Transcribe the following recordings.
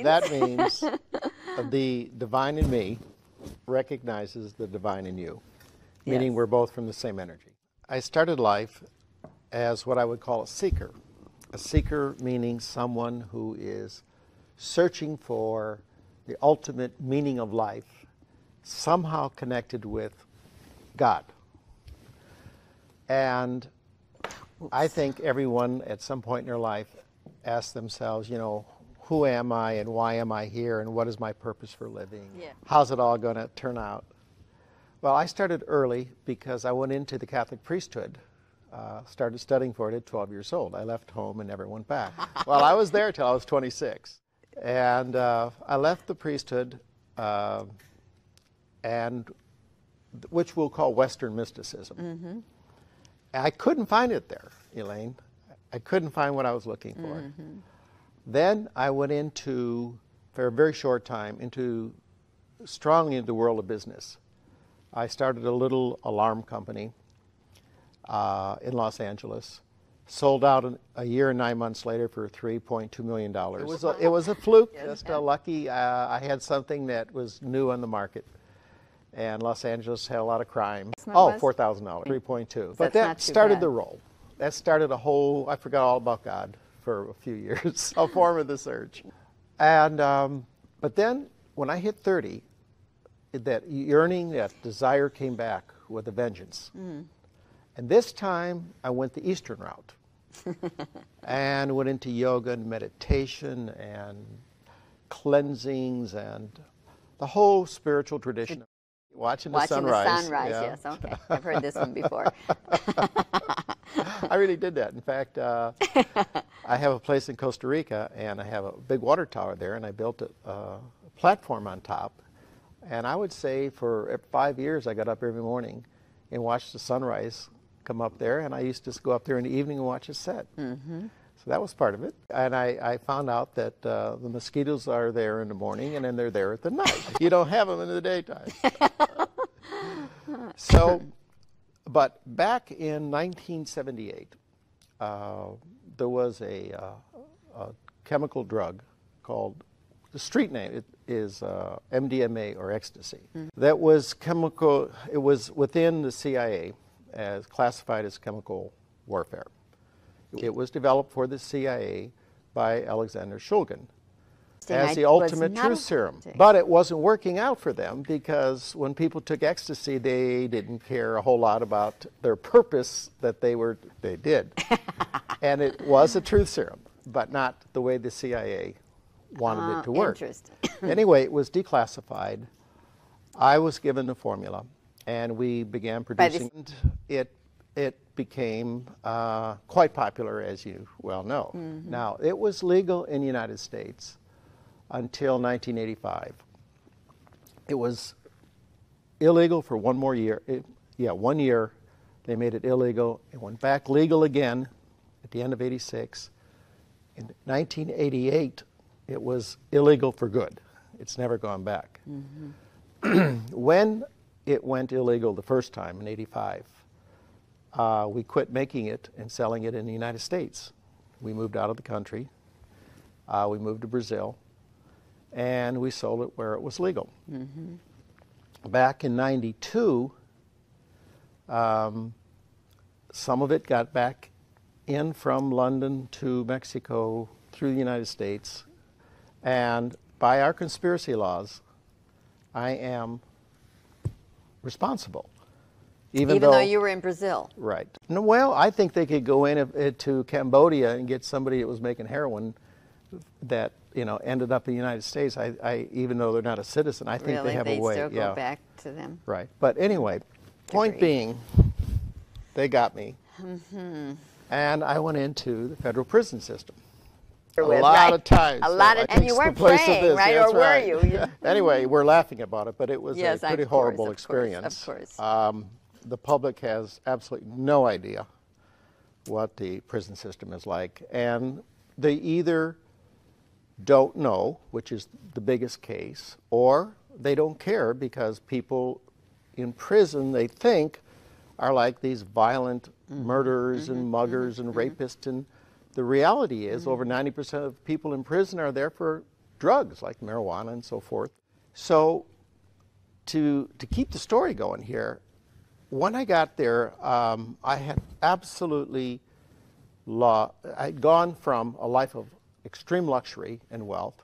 That means the divine in me recognizes the divine in you, meaning Yes. we're both from the same energy. I started life as what I would call a seeker. A seeker meaning someone who is searching for the ultimate meaning of life, somehow connected with God. And I think everyone at some point in their life asks themselves, you know, who am I and why am I here and what is my purpose for living? Yeah. How's it all going to turn out? Well, I started early because I went into the Catholic priesthood. Started studying for it at 12 years old. I left home and never went back. Well, I was there till I was 26. And I left the priesthood, and which we'll call Western mysticism. Mm-hmm. I couldn't find it there, Elaine. I couldn't find what I was looking for. Mm-hmm. Then I went into, for a very short time, strongly into the world of business. I started a little alarm company in Los Angeles. Sold out a year and 9 months later for $3.2 million. It was a fluke, just lucky. I had something that was new on the market. And Los Angeles had a lot of crime. Oh, $4,000, 3.2. But that started the roll. That started a whole, I forgot all about God for a few years, a form of the search. And, but then when I hit 30, that yearning, that desire came back with a vengeance. Mm. And this time I went the Eastern route and went into yoga and meditation and cleansings and the whole spiritual tradition. Watching the sunrise. Watching the sunrise, yes, okay. I've heard this one before. I really did that. In fact, I have a place in Costa Rica, and I have a big water tower there, and I built a platform on top. And I would say for 5 years, I got up every morning and watched the sunrise come up there, and I used to go up there in the evening and watch it set. Mm-hmm. So that was part of it. And I found out that the mosquitoes are there in the morning, and then they're there at the night. You don't have them in the daytime. So, but back in 1978, there was a chemical drug called, the street name is MDMA or ecstasy. Mm-hmm. That was chemical, it was within the CIA as classified as chemical warfare. It was developed for the CIA by Alexander Shulgin as the ultimate truth serum. But it wasn't working out for them because when people took ecstasy, they didn't care a whole lot about their purpose that they did. And it was a truth serum, but not the way the CIA wanted it to work. Interesting. Anyway, it was declassified. I was given the formula, and we began producing it. It became quite popular, as you well know. Mm-hmm. Now, it was legal in the United States until 1985. It was illegal for one more year. 1 year. They made it illegal. It went back legal again at the end of '86. In 1988, it was illegal for good. It's never gone back. Mm-hmm. When it went illegal the first time in '85, we quit making it and selling it in the United States. We moved out of the country. We moved to Brazil, and we sold it where it was legal. Mm-hmm. Back in '92, some of it got back in from London to Mexico through the United States, and by our conspiracy laws, I am responsible. Even though you were in Brazil. Right. No, well, I think they could go to Cambodia and get somebody that was making heroin that, you know, ended up in the United States. I even though they're not a citizen, I think they have a way. Still go back to them. Right. But anyway, point being, they got me. Mm-hmm. And I went into the federal prison system. A lot of times. And you weren't praying, right? Or were you? Anyway, we're laughing about it, but it was a pretty horrible of experience. Of course. The public has absolutely no idea what the prison system is like, and they either don't know, which is the biggest case, or they don't care because people in prison, they think, are like these violent murderers and muggers and rapists, and the reality is over 90% of people in prison are there for drugs like marijuana and so forth. So to keep the story going here, when I got there, I had absolutely I'd gone from a life of extreme luxury and wealth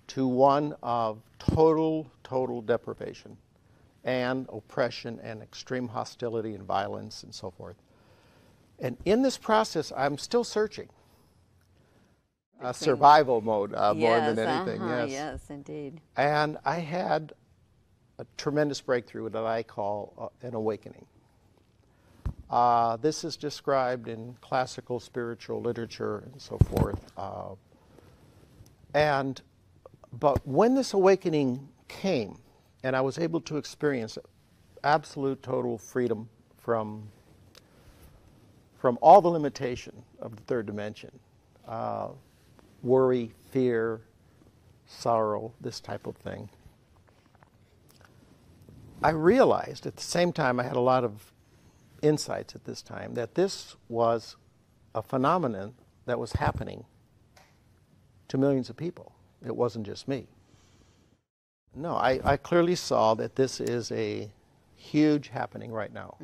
to one of total deprivation and oppression and extreme hostility and violence and so forth. And in this process, I'm still searching. Survival mode more than anything. Yes, indeed. And I had a tremendous breakthrough that I call an awakening. This is described in classical spiritual literature and so forth. But when this awakening came, and I was able to experience absolute total freedom from all the limitation of the third dimension, worry, fear, sorrow, this type of thing, I realized at the same time, I had a lot of insights at this time, that this was a phenomenon that was happening to millions of people. It wasn't just me. No, I clearly saw that this is a huge happening right now.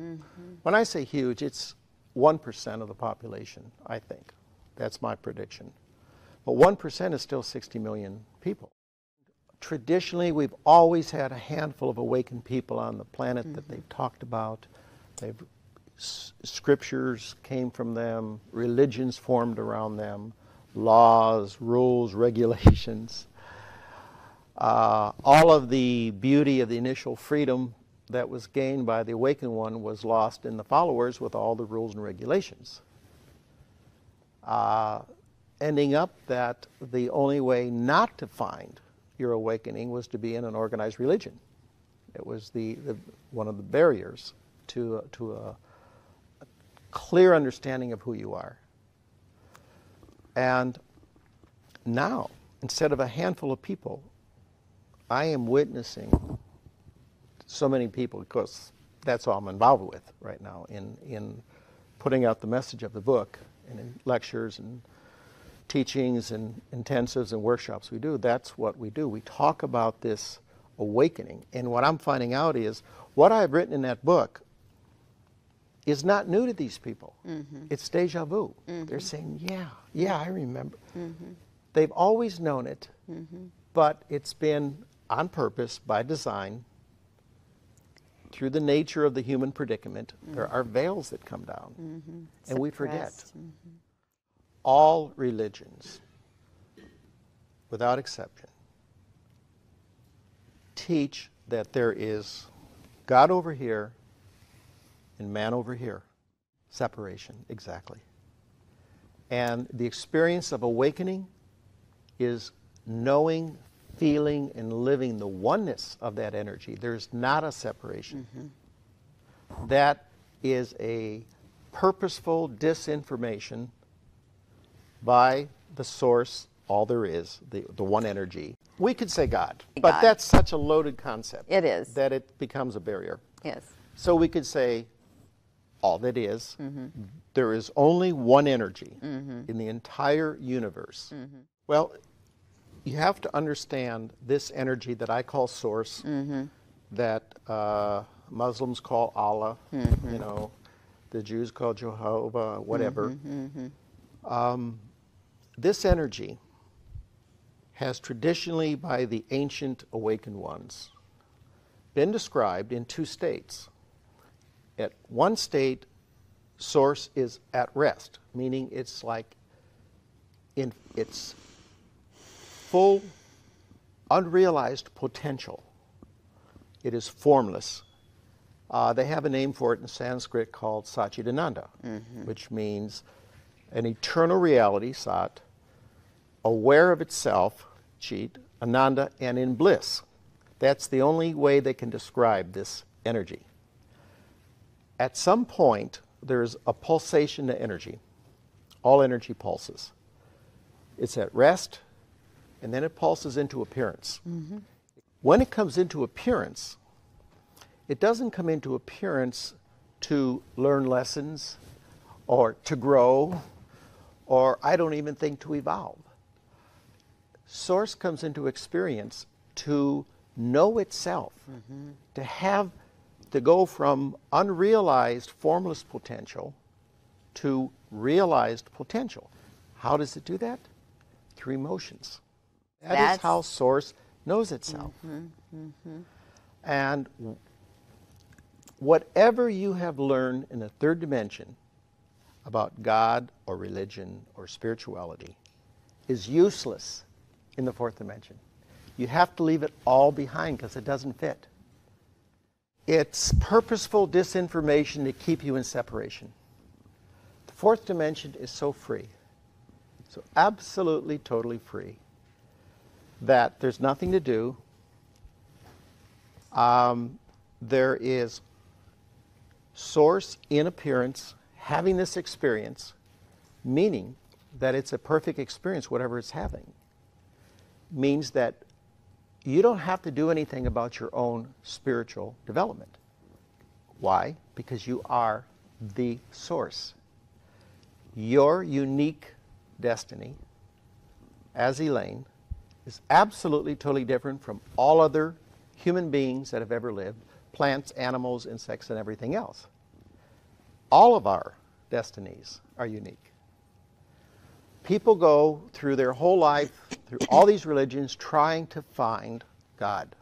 When I say huge, it's 1% of the population, I think. That's my prediction. But 1% is still 60 million people. Traditionally, we've always had a handful of awakened people on the planet that they've talked about. Scriptures came from them, religions formed around them, laws, rules, regulations. All of the beauty of the initial freedom that was gained by the awakened one was lost in the followers with all the rules and regulations. Ending up that the only way not to find your awakening was to be in an organized religion. It was one of the barriers to a clear understanding of who you are. And now, instead of a handful of people, I am witnessing so many people, because that's all I'm involved with right now in putting out the message of the book and in lectures and teachings and intensives and workshops we do. That's what we do. We talk about this awakening. And what I'm finding out is what I've written in that book is not new to these people. It's deja vu. They're saying, yeah, I remember. They've always known it, but it's been on purpose, by design, through the nature of the human predicament. There are veils that come down, and we forget. All religions, without exception, teach that there is God over here and man over here. Separation, exactly. And the experience of awakening is knowing, feeling, and living the oneness of that energy. There's not a separation. That is a purposeful disinformation by the source, all there is, the one energy. We could say God, but that's such a loaded concept. It is. That it becomes a barrier. Yes. So we could say all that is, there is only one energy in the entire universe. Well, you have to understand this energy that I call source, that Muslims call Allah, you know, the Jews call Jehovah, whatever. This energy has traditionally, by the ancient awakened ones, been described in two states. At one state, source is at rest, meaning it's like in its full, unrealized potential. It is formless. They have a name for it in Sanskrit called Satchidananda, which means an eternal reality, Sat, aware of itself, Chit, Ananda, and in bliss. That's the only way they can describe this energy. At some point, there's a pulsation to energy. All energy pulses. It's at rest, and then it pulses into appearance. When it comes into appearance, it doesn't come into appearance to learn lessons or to grow, or I don't even think to evolve. Source comes into experience to know itself, to go from unrealized formless potential to realized potential. How does it do that? Through emotions. That is how Source knows itself. And whatever you have learned in the third dimension about God or religion or spirituality is useless in the fourth dimension. You have to leave it all behind because it doesn't fit. It's purposeful disinformation to keep you in separation. The fourth dimension is so free, so absolutely, totally free, that there's nothing to do. There is Source in appearance having this experience, meaning that it's a perfect experience, whatever it's having. Means that you don't have to do anything about your own spiritual development. Why? Because you are the Source. Your unique destiny as Elaine is absolutely, totally different from all other human beings that have ever lived, plants, animals, insects, and everything else. All of our destinies are unique. People go through their whole life, through all these religions, trying to find God,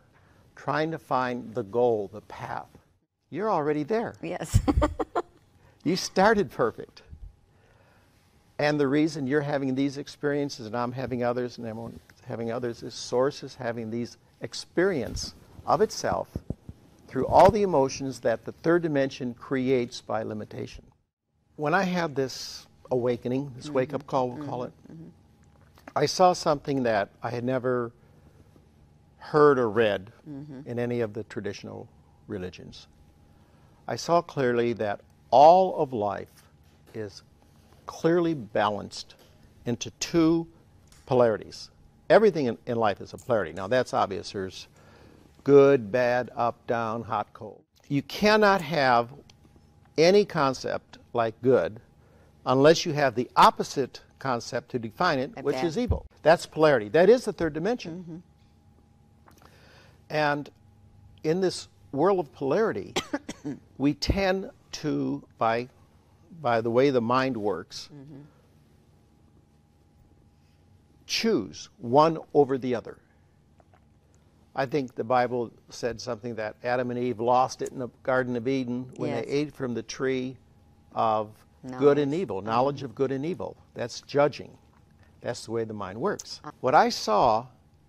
trying to find the goal, the path. You're already there. Yes. You started perfect. And the reason you're having these experiences and I'm having others and everyone having others is Source is having these experience of itself through all the emotions that the third dimension creates by limitation. When I had this awakening, this wake-up call, we'll call it, I saw something that I had never heard or read in any of the traditional religions. I saw clearly that all of life is clearly balanced into two polarities. Everything in life is a polarity. Now that's obvious. There's good, bad, up, down, hot, cold. You cannot have any concept like good unless you have the opposite concept to define it, which is evil. That's polarity. That is the third dimension. And in this world of polarity, we tend to, by the way the mind works, choose one over the other. I think the Bible said something that Adam and Eve lost it in the Garden of Eden when they ate from the tree of good and evil, knowledge of good and evil. That's judging. That's the way the mind works. What I saw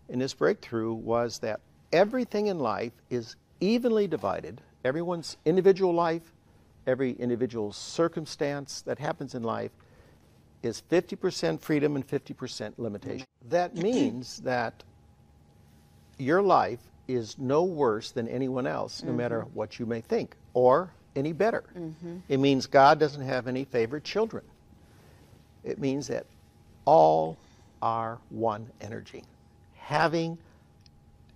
in this breakthrough was that everything in life is evenly divided. Everyone's individual life, every individual circumstance that happens in life is 50% freedom and 50% limitation. That means that your life is no worse than anyone else, no matter what you may think, or any better. It means God doesn't have any favorite children. It means that all are one energy, having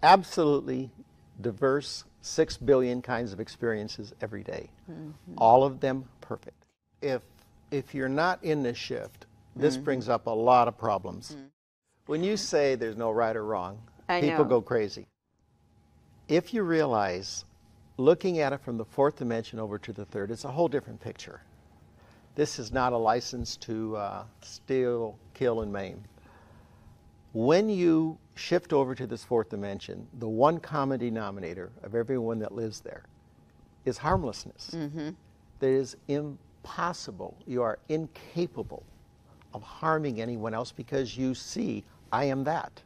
absolutely diverse 6 billion kinds of experiences every day, all of them perfect. If you're not in this shift, this brings up a lot of problems. When you say there's no right or wrong, people go crazy. If you realize, looking at it from the fourth dimension over to the third, it's a whole different picture. This is not a license to steal, kill, and maim. When you shift over to this fourth dimension, the one common denominator of everyone that lives there is harmlessness. That is impossible. You are incapable of harming anyone else because you see, I am that.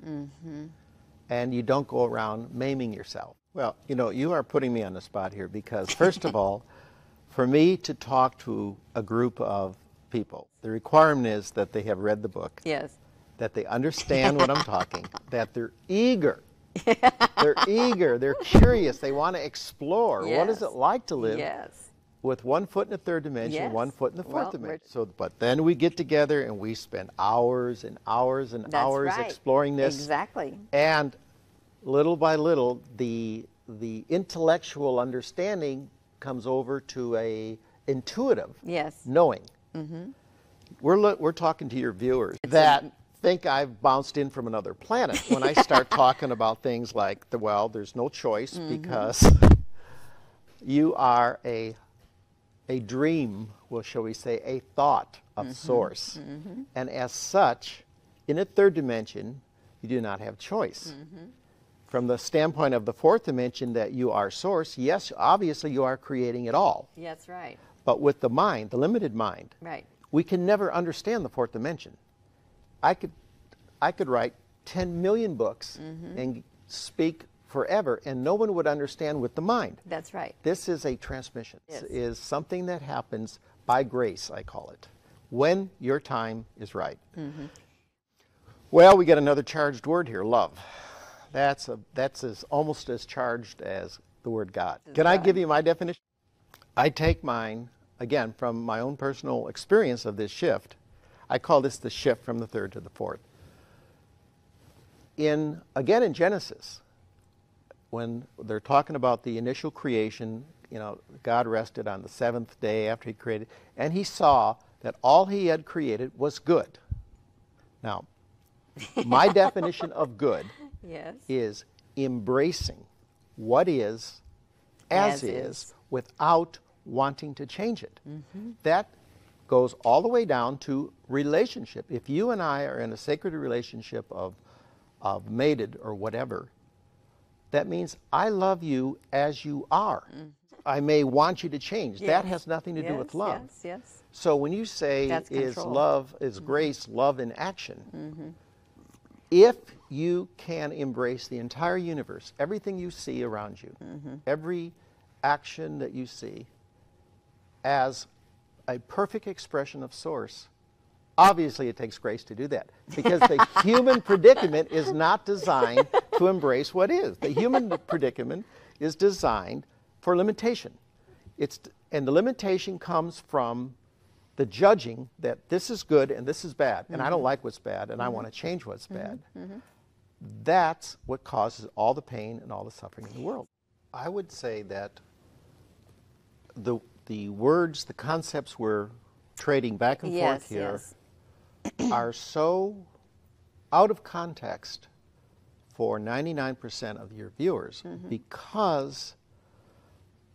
And you don't go around maiming yourself. Well, you know, you are putting me on the spot here because, first of all, for me to talk to a group of people, the requirement is that they have read the book. Yes. That they understand what I'm talking, that they're eager. They're eager, they're curious, they want to explore. What is it like to live with one foot in the third dimension, one foot in the fourth dimension? So, but then we get together and we spend hours and hours and hours exploring this. Exactly. And little by little, the intellectual understanding comes over to a intuitive knowing. We're talking to your viewers that think I've bounced in from another planet when I start talking about things like, well, there's no choice because you are a dream, well, shall we say, a thought of Source. And as such, in a third dimension, you do not have choice. From the standpoint of the fourth dimension that you are Source, yes, obviously you are creating it all. Yeah, that's right. But with the mind, the limited mind, right, we can never understand the fourth dimension. I could write 10 million books and speak forever, and no one would understand with the mind. That's right. This is a transmission. Yes. It is something that happens by grace, I call it, when your time is right. Well, we get another charged word here, love. That's almost as charged as the word God. Can I give you my definition? I take mine, again, from my own personal experience of this shift. I call this the shift from the third to the fourth. Again, in Genesis, when they're talking about the initial creation, God rested on the seventh day after he created, and he saw that all he had created was good. Now, my definition of good yes, is embracing what is as is without wanting to change it. That goes all the way down to relationship. If you and I are in a sacred relationship of mated or whatever, that means I love you as you are. I may want you to change. Yes. That has nothing to do with love. Yes, yes. So when you say is love, is grace, love in action, if you can embrace the entire universe, everything you see around you, every action that you see as a perfect expression of Source, obviously it takes grace to do that, because the human predicament is not designed to embrace what is. The human predicament is designed for limitation. And the limitation comes from the judging that this is good and this is bad, and I don't like what's bad, and I want to change what's bad. That's what causes all the pain and all the suffering in the world. I would say that the words, the concepts we're trading back and forth here are so out of context for 99% of your viewers, because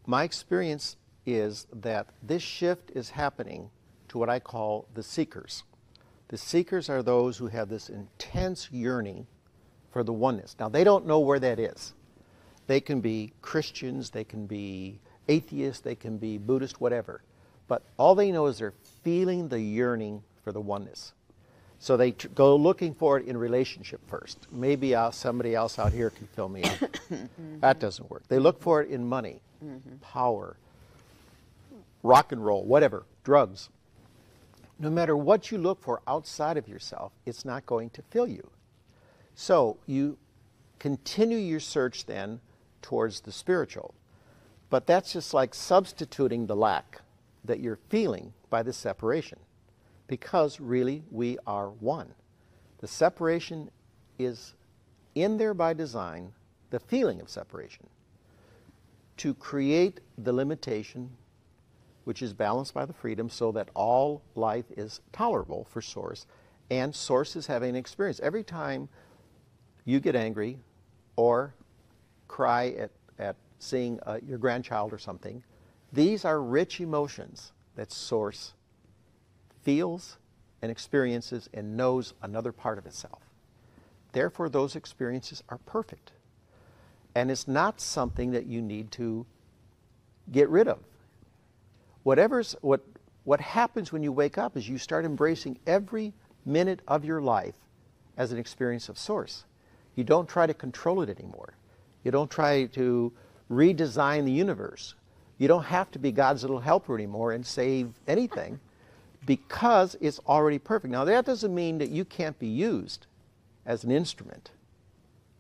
my experience is that this shift is happening to what I call the seekers. The seekers are those who have this intense yearning for the oneness. Now, they don't know where that is. They can be Christians, they can be atheists, they can be Buddhist, whatever. But all they know is they're feeling the yearning for the oneness. So they go looking for it in relationship first. Maybe somebody else out here can fill me in. That doesn't work. They look for it in money, power, rock and roll, whatever, drugs. No matter what you look for outside of yourself, it's not going to fill you. So you continue your search then towards the spiritual. But that's just like substituting the lack that you're feeling by the separation, because really we are one. The separation is in there by design, the feeling of separation, to create the limitation which is balanced by the freedom so that all life is tolerable for Source, and Source is having an experience. Every time you get angry or cry at seeing your grandchild or something, these are rich emotions that Source feels and experiences and knows another part of itself. Therefore, those experiences are perfect. And it's not something that you need to get rid of. What happens when you wake up is you start embracing every minute of your life as an experience of Source. You don't try to control it anymore. You don't try to redesign the universe. You don't have to be God's little helper anymore and save anything, because it's already perfect. Now, that doesn't mean that you can't be used as an instrument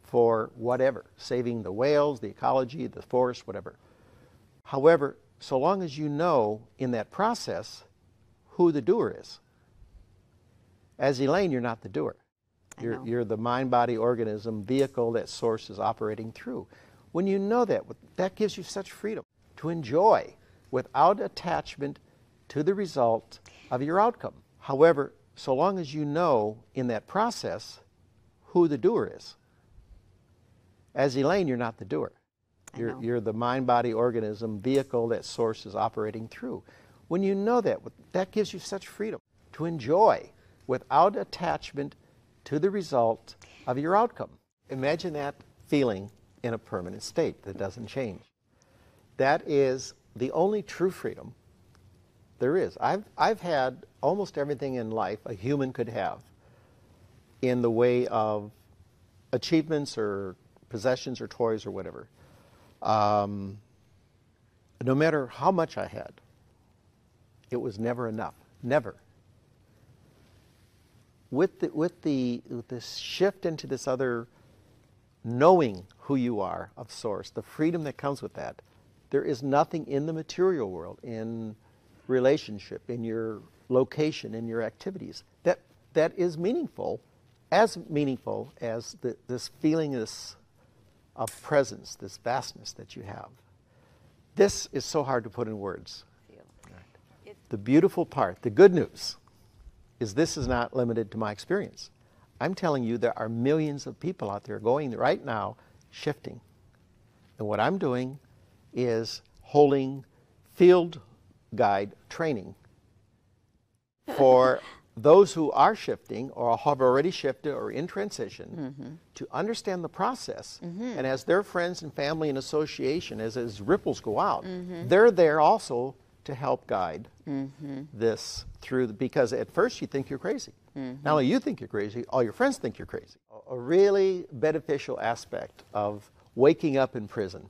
for whatever, saving the whales, the ecology, the forest, whatever. However, so long as you know in that process who the doer is. As Elaine, you're not the doer. You're the mind-body organism vehicle that Source is operating through. When you know that, that gives you such freedom to enjoy without attachment to the result of your outcome. However, so long as you know in that process who the doer is. As Elaine, you're not the doer. You're the mind-body organism vehicle that Source is operating through. When you know that, that gives you such freedom to enjoy without attachment to the result of your outcome. Imagine that feeling in a permanent state that doesn't change. That is the only true freedom there is. I've had almost everything in life a human could have in the way of achievements or possessions or toys or whatever. No matter how much I had, it was never enough. Never. With this shift into this other knowing who you are of Source, the freedom that comes with that, there is nothing in the material world, in relationship, in your location, in your activities, that is meaningful as this feeling of presence, this vastness that you have. This is so hard to put in words. The beautiful part, the good news, is this is not limited to my experience. I'm telling you there are millions of people out there going right now shifting. And what I'm doing is holding field guide training for those who are shifting or have already shifted or in transition to understand the process. And as their friends and family and association, as ripples go out, they're there also to help guide this through, because at first you think you're crazy. Not only you think you're crazy, all your friends think you're crazy. A really beneficial aspect of waking up in prison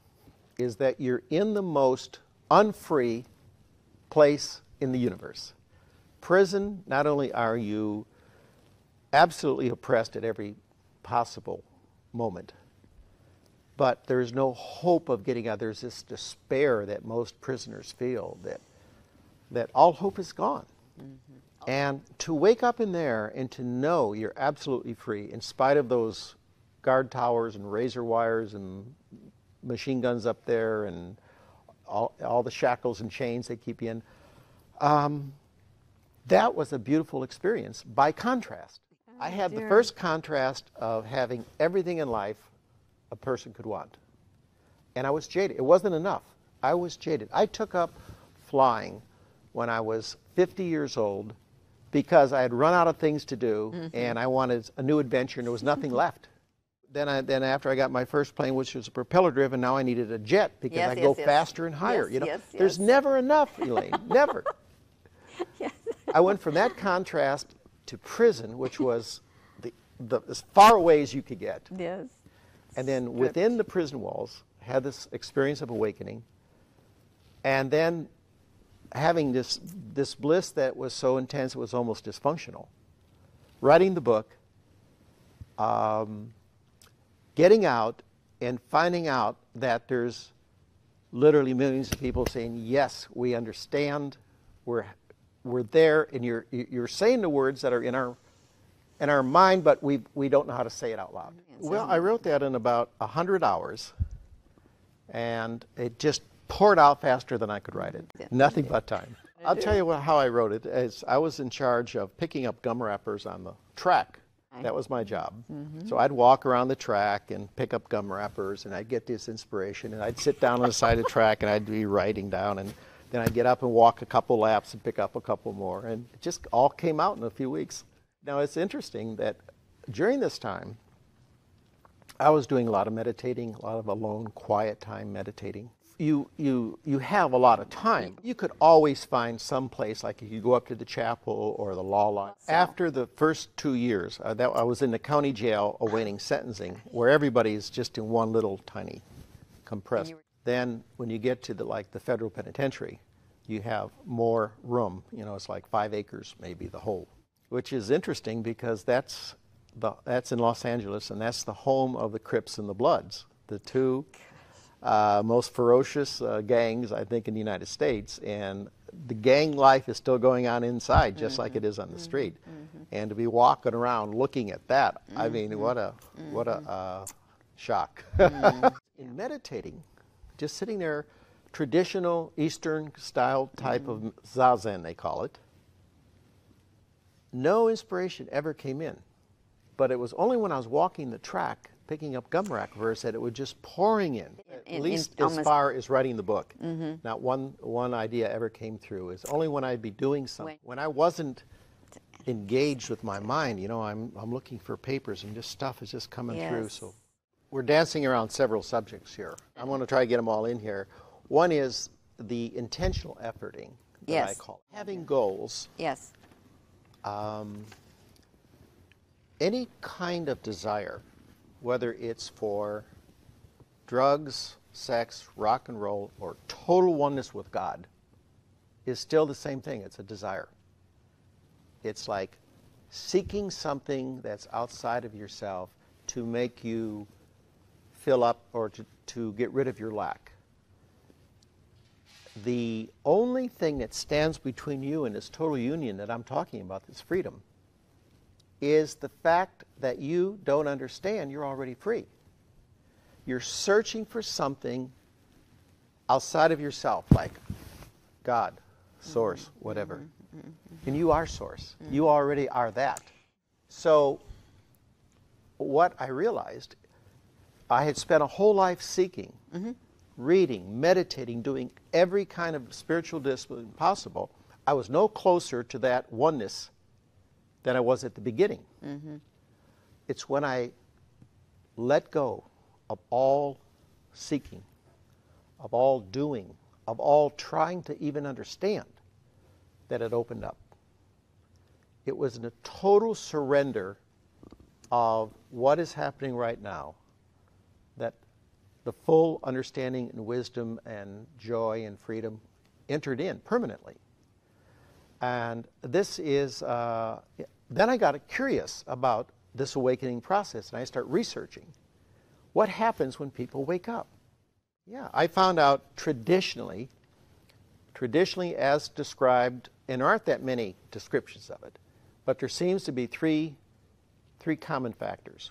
is that you're in the most unfree place in the universe. Prison, not only are you absolutely oppressed at every possible moment, but there's no hope of getting out. There's this despair that most prisoners feel, that all hope is gone. And to wake up in there and to know you're absolutely free in spite of those guard towers and razor wires and machine guns up there and all the shackles and chains they keep you in, that was a beautiful experience. By contrast, I had the first contrast of having everything in life a person could want. And I was jaded. It wasn't enough. I was jaded. I took up flying when I was 50 years old because I had run out of things to do and I wanted a new adventure and there was nothing left. Then after I got my first plane, which was a propeller driven, now I needed a jet because I go faster and higher. There's never enough, Elaine, never. I went from that contrast to prison, which was as far away as you could get. Yes. And then within the prison walls, had this experience of awakening, and then having this bliss that was so intense it was almost dysfunctional. Writing the book, getting out and finding out that there's literally millions of people saying, yes, we understand, we're there, and you're saying the words that are in our mind, but we don't know how to say it out loud. Well, I wrote that in about 100 hours, and it just poured out faster than I could write it. Nothing but time. I'll tell you how I wrote it. I was in charge of picking up gum wrappers on the track. That was my job. So I'd walk around the track and pick up gum wrappers, and I'd get this inspiration, and I'd sit down on the side of the track, and I'd be writing down, and then I'd get up and walk a couple laps and pick up a couple more, and it just all came out in a few weeks. Now, it's interesting that during this time, I was doing a lot of meditating, a lot of alone, quiet time meditating. You have a lot of time. You could always find some place, like you could go up to the chapel or the law line. After the first 2 years, I was in the county jail awaiting sentencing, where everybody's just in one little tiny compressed. Then when you get to the federal penitentiary, you have more room. It's like 5 acres, maybe the whole, which is interesting because that's in Los Angeles, and that's the home of the Crips and the Bloods, the two most ferocious gangs, I think, in the United States. And the gang life is still going on inside, just like it is on the street. And to be walking around looking at that, I mean, what a shock. In meditating, just sitting there, traditional Eastern style type of zazen, they call it. no inspiration ever came in. But it was only when I was walking the track, picking up gum rack verse, that it was just pouring in. At least as far as writing the book. Not one idea ever came through. It's only when I'd be doing something. When I wasn't engaged with my mind, you know, I'm looking for papers and just stuff is just coming through. So we're dancing around several subjects here. I'm going to try to get them all in here. One is the intentional efforting that I call it. Having goals. Yes. Any kind of desire, whether it's for drugs, sex, rock and roll, or total oneness with God, is still the same thing. It's a desire. It's like seeking something that's outside of yourself to make you fill up or to get rid of your lack. The only thing that stands between you and this total union that I'm talking about, this freedom, is the fact that you don't understand you're already free. You're searching for something outside of yourself, like God, source, whatever. And you are source. You already are that. So what I realized, I had spent a whole life seeking, reading, meditating, doing every kind of spiritual discipline possible. I was no closer to that oneness than I was at the beginning. It's when I let go of all seeking, of all doing, of all trying to even understand, that it opened up. It was a total surrender of what is happening right now, that the full understanding and wisdom and joy and freedom entered in permanently. And this is, then I got curious about this awakening process, and I start researching what happens when people wake up. Yeah, I found out traditionally as described, and there aren't that many descriptions of it, but there seems to be three common factors.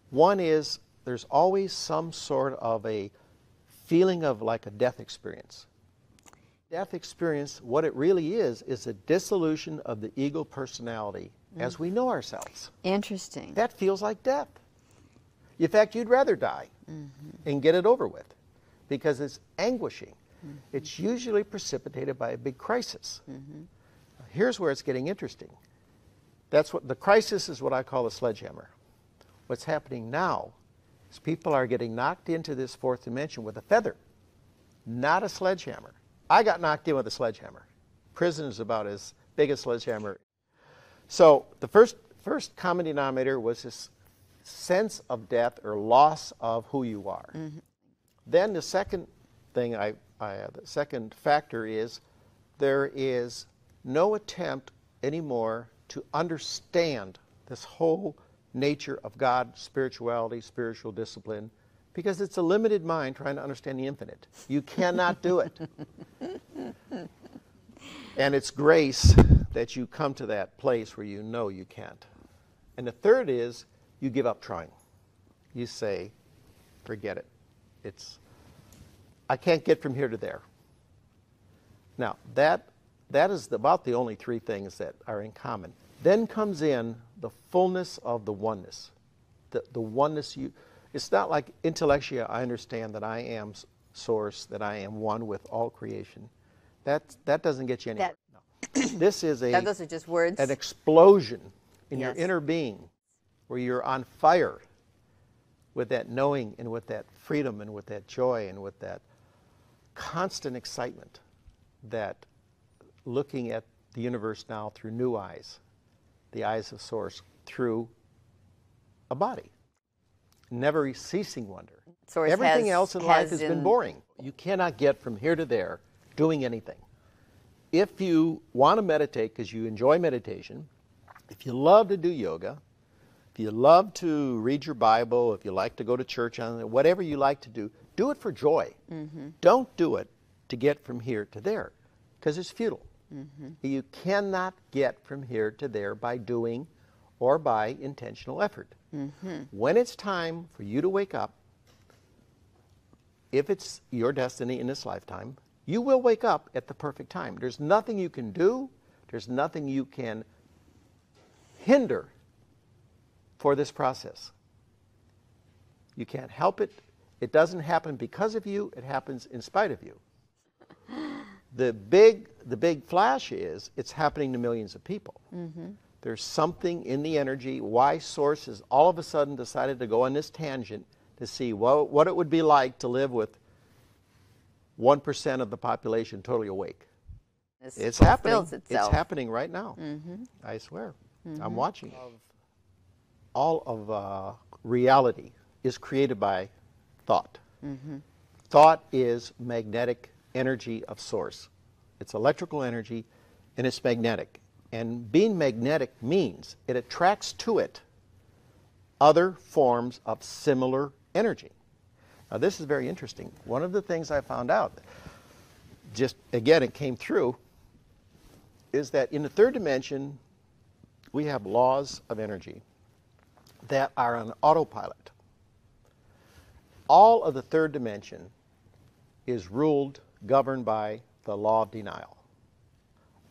One is there's always some sort of a feeling of like a death experience. Death experience, what it really is a dissolution of the ego personality as we know ourselves. Interesting. That feels like death. In fact, you'd rather die and get it over with because it's anguishing. It's usually precipitated by a big crisis. Here's where it's getting interesting. That's what the crisis is, what I call a sledgehammer. What's happening now is people are getting knocked into this fourth dimension with a feather, not a sledgehammer. I got knocked in with a sledgehammer. Prison is about as big a sledgehammer. So the first common denominator was this sense of death or loss of who you are. Then the second thing, the second factor is there is no attempt anymore to understand this whole nature of God, spirituality, spiritual discipline, because it's a limited mind trying to understand the infinite. You cannot do it. And it's grace that you come to that place where you know you can't. And the third is you give up trying. You say, forget it. I can't get from here to there. Now, that is about the only three things that are in common. Then comes in the fullness of the oneness. The oneness it's not like intellectually I understand that I am source, that I am one with all creation. That doesn't get you anywhere. No. This is those are just words. An explosion in your inner being where you're on fire with that knowing and with that freedom and with that joy and with that constant excitement, that looking at the universe now through new eyes, the eyes of Source, through a body. Never ceasing wonder. Source Everything else in life has been boring. You cannot get from here to there doing anything. If you want to meditate because you enjoy meditation, if you love to do yoga, if you love to read your Bible, if you like to go to church, whatever you like to do it for joy. Don't do it to get from here to there because it's futile. You cannot get from here to there by doing or by intentional effort. When it's time for you to wake up, if it's your destiny in this lifetime, you will wake up at the perfect time. There's nothing you can do. There's nothing you can hinder for this process. You can't help it. It doesn't happen because of you. It happens in spite of you. The big flash is it's happening to millions of people. Mm-hmm. There's something in the energy. Why Source has all of a sudden decided to go on this tangent to see what it would be like to live with 1% of the population totally awake. It's happening. Itself. It's happening right now. Mm-hmm. I swear. Mm-hmm. I'm watching. All of reality is created by thought. Mm-hmm. Thought is magnetic energy of Source. It's electrical energy, and it's magnetic. And being magnetic means it attracts to it other forms of similar energy. Now, this is very interesting. One of the things I found out, just again, it came through, is that in the third dimension, we have laws of energy that are on autopilot. All of the third dimension is ruled, governed by the law of denial.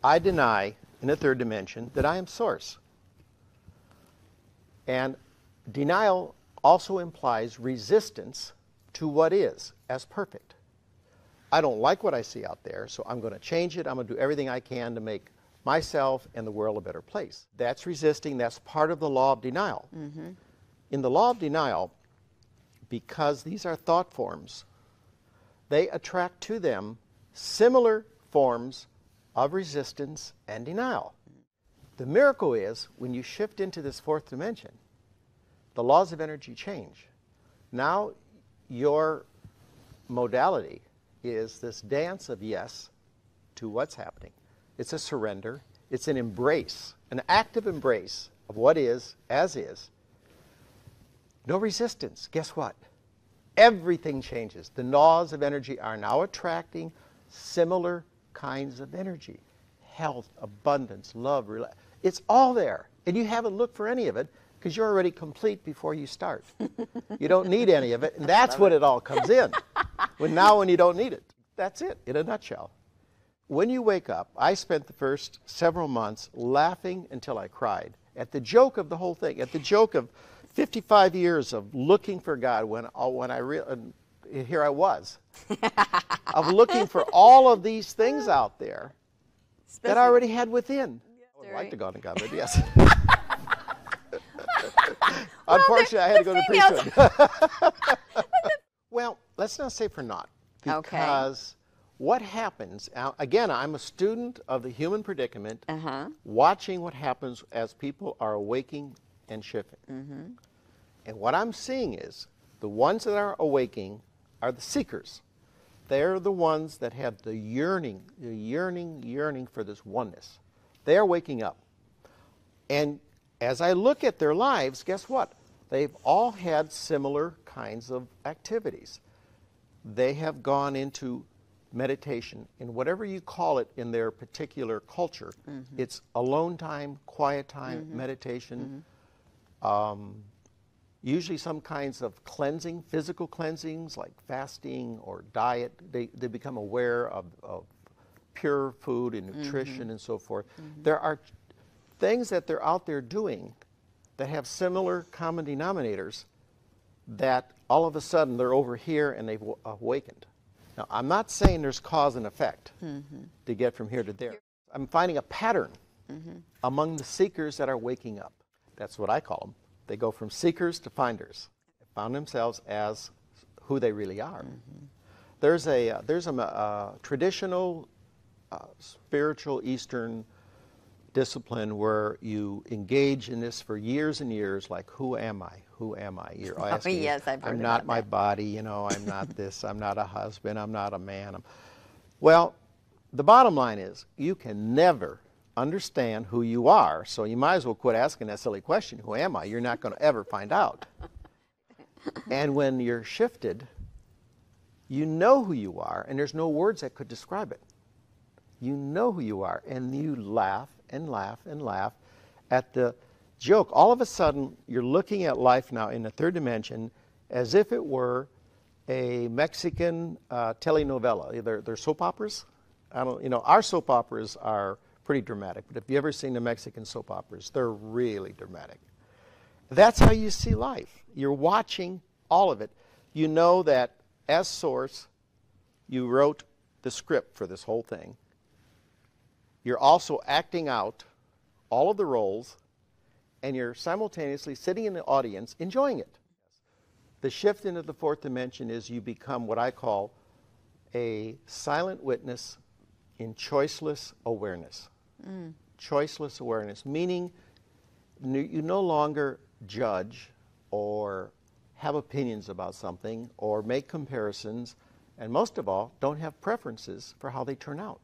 I deny in the third dimension that I am Source. And denial also implies resistance to what is as perfect. I don't like what I see out there, so I'm going to change it. I'm going to do everything I can to make myself and the world a better place. That's resisting. That's part of the law of denial. Mm-hmm. In the law of denial, because these are thought forms, they attract to them similar forms of resistance and denial. The miracle is when you shift into this fourth dimension, the laws of energy change. Now your modality is this dance of yes to what's happening. It's a surrender. It's an embrace, an active embrace of what is, as is. No resistance. Guess what? Everything changes. The laws of energy are now attracting similar kinds of energy. Health, abundance, love, it's all there. And you haven't looked for any of it because you're already complete before you start. You don't need any of it, and that's when it all comes in. When you don't need it. That's it, in a nutshell. When you wake up, I spent the first several months laughing until I cried at the joke of the whole thing, at the joke of 55 years of looking for God here I was, of looking for all of these things out there that I already had within. I would like to go to God, but yes. Unfortunately, I had to go to priesthood. Well, let's not say for naught. Because what happens, again, I'm a student of the human predicament, watching what happens as people are awaking and shifting. Mm-hmm. And what I'm seeing is the ones that are awaking are the seekers. They're the ones that have the yearning for this oneness. They are waking up. And as I look at their lives, guess what? They've all had similar kinds of activities. They have gone into meditation, in whatever you call it in their particular culture. Mm-hmm. It's alone time, quiet time, meditation, usually some kinds of cleansing, physical cleansings like fasting or diet. They become aware of pure food and nutrition and so forth. There are things that they're out there doing that have similar common denominators that all of a sudden they're over here and they've awakened. Now, I'm not saying there's cause and effect to get from here to there. I'm finding a pattern among the seekers that are waking up. That's what I call them. They go from seekers to finders. They found themselves as who they really are. There's a traditional spiritual Eastern discipline where you engage in this for years and years, like, who am I? Who am I? You're asking, yes, I've heard I'm not my body, I'm not this, I'm not a husband, I'm not a man. Well, the bottom line is you can never understand who you are, so you might as well quit asking that silly question, who am I? You're not going to ever find out. And when you're shifted, you know who you are, and there's no words that could describe it. You know who you are, and you laugh and laugh and laugh at the joke. All of a sudden, you're looking at life now in the third dimension as if it were a Mexican telenovela. They're soap operas. Our soap operas are pretty dramatic. But if you've ever seen the Mexican soap operas, they're really dramatic. That's how you see life. You're watching all of it. You know that as source, you wrote the script for this whole thing. You're also acting out all of the roles, and you're simultaneously sitting in the audience enjoying it. The shift into the fourth dimension is you become what I call a silent witness in choiceless awareness. Choiceless awareness, meaning you no longer judge or have opinions about something or make comparisons, and most of all, don't have preferences for how they turn out.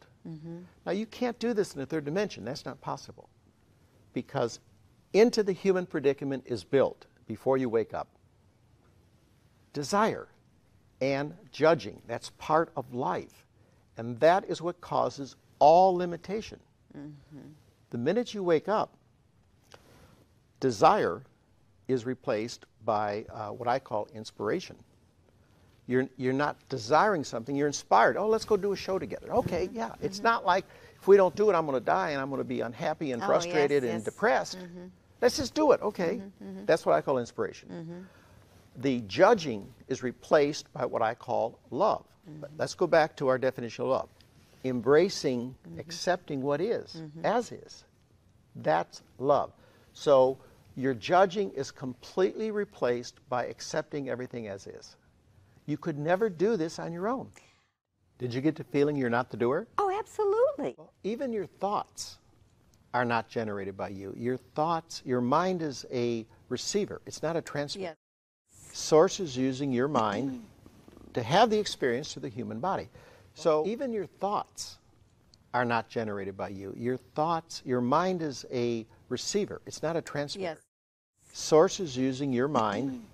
Now, you can't do this in the third dimension. That's not possible, because into the human predicament is built, before you wake up, desire and judging. That's part of life, and that is what causes all limitation. The minute you wake up, desire is replaced by what I call inspiration. You're not desiring something, you're inspired. Oh, let's go do a show together. Okay, yeah. It's not like, if we don't do it, I'm going to die and I'm going to be unhappy and frustrated and depressed. Let's just do it. Okay. That's what I call inspiration. The judging is replaced by what I call love. But let's go back to our definition of love. Embracing, accepting what is, as is. That's love. So your judging is completely replaced by accepting everything as is. You could never do this on your own. Did you get the feeling you're not the doer? Oh, absolutely. Well, even your thoughts are not generated by you. Your thoughts, your mind is a receiver. It's not a transmitter. Yes. Source is using your mind to have the experience through the human body. So even your thoughts are not generated by you. Your thoughts, your mind is a receiver. It's not a transmitter. Yes. Source is using your mind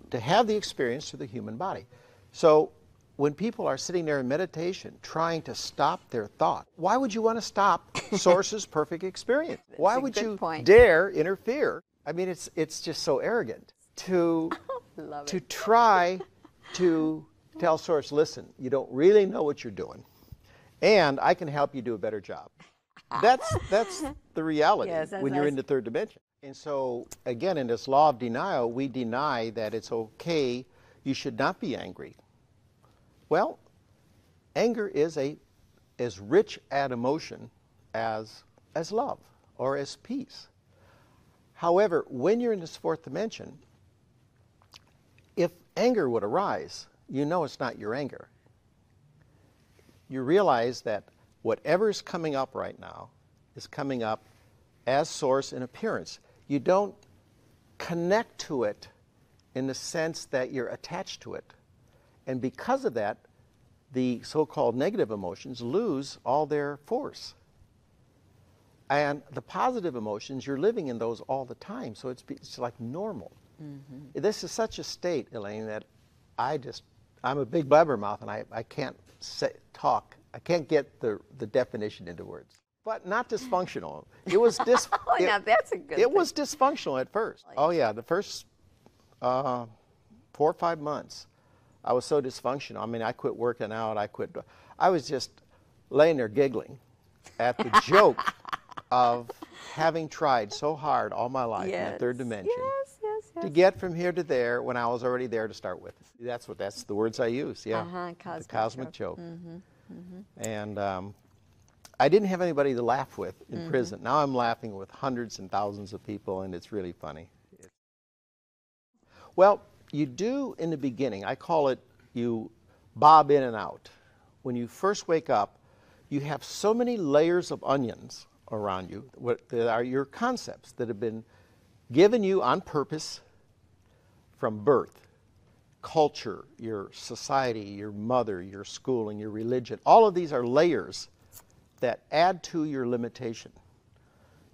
to have the experience through the human body. So when people are sitting there in meditation trying to stop their thought, why would you want to stop Source's perfect experience? Why would you dare interfere? I mean, it's just so arrogant to try to tell Source, listen, you don't really know what you're doing, and I can help you do a better job. That's the reality when you're in the third dimension. And so, again, in this law of denial, we deny that it's okay, you should not be angry. Well, anger is as rich an emotion as love or as peace. However, when you're in this fourth dimension, if anger would arise, you know it's not your anger. You realize that whatever is coming up right now is coming up as source in appearance. You don't connect to it in the sense that you're attached to it. And because of that, the so-called negative emotions lose all their force. And the positive emotions, you're living in those all the time, so it's like normal. This is such a state, Elaine, that I'm a big blabbermouth, and I can't talk. I can't get the definition into words. But not dysfunctional. It was now that's a good It was dysfunctional at first. Oh yeah, the first 4 or 5 months, I was so dysfunctional. I mean, I quit working out. I was just laying there giggling at the joke of having tried so hard all my life in the third dimension to get from here to there when I was already there to start with. That's the words I use. Yeah, the cosmic joke. And I didn't have anybody to laugh with in prison. Now I'm laughing with hundreds and thousands of people, and it's really funny. Well, you do in the beginning, I call it, you bob in and out. When you first wake up, you have so many layers of onions around you that are your concepts that have been given you on purpose from birth. Culture, your society, your mother, your schooling, your religion. All of these are layers that add to your limitation.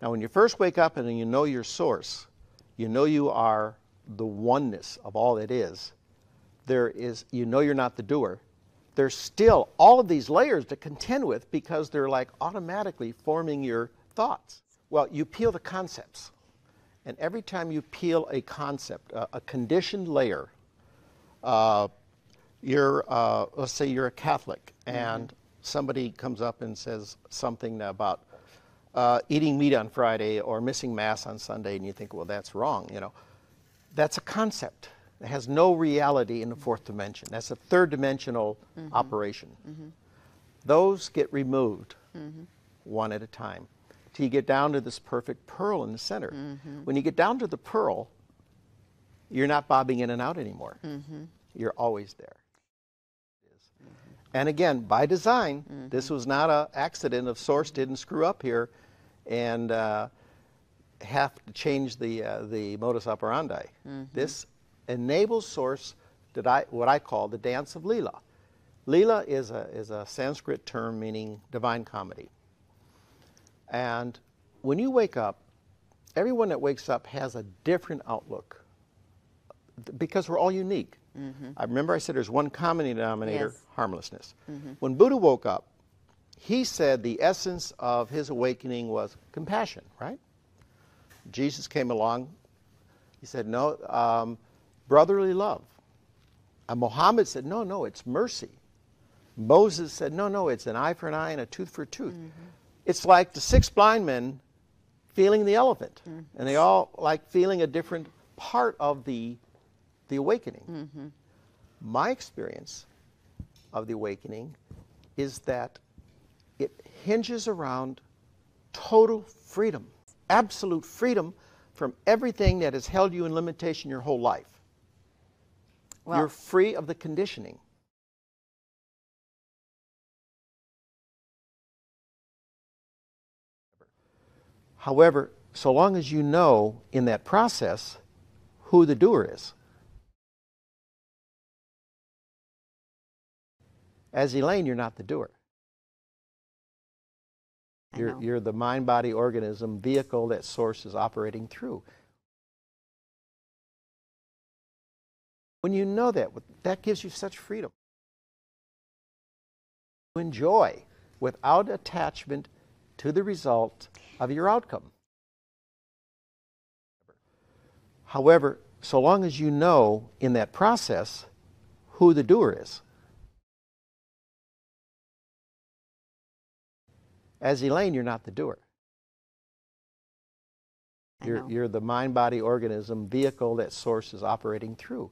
Now, when you first wake up and you know your source, you know you are the oneness of all that is, you know you're not the doer. There's still all of these layers to contend with because they're like automatically forming your thoughts. Well, you peel the concepts. And every time you peel a concept, a conditioned layer, let's say you're a Catholic and somebody comes up and says something about eating meat on Friday or missing Mass on Sunday, and you think, well, that's wrong, That's a concept. It has no reality in the fourth dimension. That's a third dimensional operation. Those get removed one at a time till you get down to this perfect pearl in the center. When you get down to the pearl, you're not bobbing in and out anymore. You're always there. And again, by design, this was not an accident of Source didn't screw up here and have to change the modus operandi. This enables Source what I call the dance of Leela. Leela is a Sanskrit term meaning divine comedy. And when you wake up, everyone that wakes up has a different outlook because we're all unique. I remember I said there's one common denominator, Yes. harmlessness. When Buddha woke up, he said the essence of his awakening was compassion, right? Jesus came along, he said, no, brotherly love. And Muhammad said, no, it's mercy. Moses said, no, it's an eye for an eye and a tooth for a tooth. It's like the 6 blind men feeling the elephant. And they all like feeling a different part of the awakening. My experience of the awakening is that it hinges around total freedom, absolute freedom from everything that has held you in limitation your whole life. Well, You're free of the conditioning. However, so long as you know in that process who the doer is. As Elaine, you're not the doer. You're the mind, body, organism, vehicle that Source is operating through. When you know that, that gives you such freedom. You enjoy without attachment to the result of your outcome. However, so long as you know in that process who the doer is. As Elaine, you're not the doer. You're the mind, body, organism, vehicle that Source is operating through.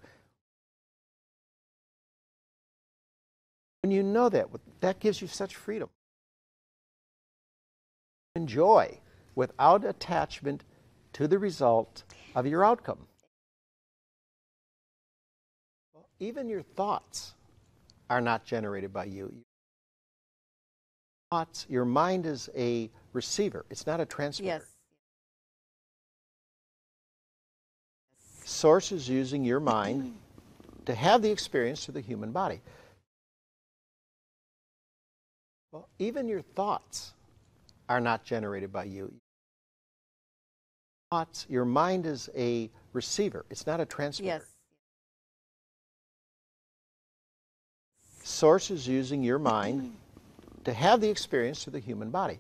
When you know that, that gives you such freedom. Enjoy without attachment to the result of your outcome. Even your thoughts are not generated by you. Your mind is a receiver. It's not a transmitter. Yes. Source is using your mind to have the experience through the human body. Well, even your thoughts are not generated by you. Your mind is a receiver. It's not a transmitter. Yes. Source is using your mind to have the experience through the human body.